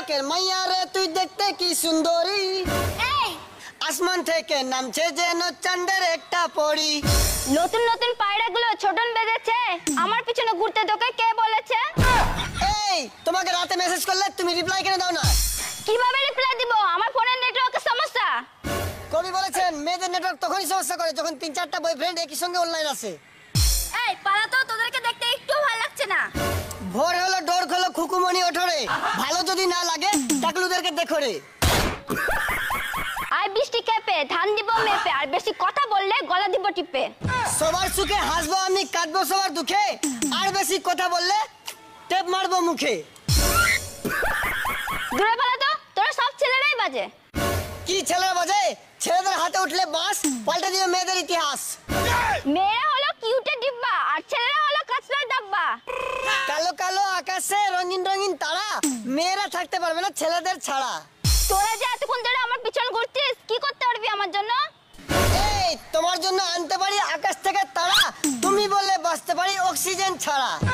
চকের মাইয়া রে তুই দেখতে কি সুন্দরী, এই আসমান থেকে নামছে যেন চাঁদের একটা পরি। নতুন নতুন পায়রাগুলো ছোটন বেজেছে, আমার পিছনে ঘুরতে তোকে কে বলেছে? এই তোমাকে রাতে মেসেজ করলে তুমি রিপ্লাই কেন দাও না? কিভাবে রিপ্লাই দিব? আমার ফোনের নেটওয়ার্কের সমস্যা। কবি বলেছেন মেয়েদের নেটওয়ার্ক তখনই সমস্যা করে যখন 3-4টা বয়ফ্রেন্ড একই সঙ্গে অনলাইন আছে। এই পালা তো, তোদেরকে দেখতে একটু ভালো লাগছে না। ভোর হলো ডোর খোলো খুকুমনি ওঠরে, ভালো যদি না লাগে টাকলুদেরকে দেখো রে। আই বৃষ্টি খেপে ধান দিব মেপে, আর বেশি কথা বললে গলা দিব টিপে। সবার সুখে হাসবো আমি, কাঁদবো সবার দুঃখে, আর বেশি কথা বললে টেপ মারবো মুখে। দূরে পালা তো, তোরা সব ছেলেরাই বাজে। কি ছেলেরা বাজে? ছেলেদের হাতে উঠলে বাঁশ, পাল্টে দিবে মেয়েদের ইতিহাস। মেয়েরা হলো কিউটে ডিব্বা, আর ছেলেরা হলো কাঁচরার ডাব্বা। কালো কালো আকাশে রঙিন রঙিন তারা, মেয়েরা থাকতে পারবে না ছেলেদের ছাড়া। তোরা যে এতক্ষণ ধরে আমার পিছন ঘুরছিস, কি করতে পারবি আমার জন্য? এই তোমার জন্য আনতে পারি আকাশ থেকে তারা, তুমি বললে বাঁচতে পারি অক্সিজেন ছাড়া।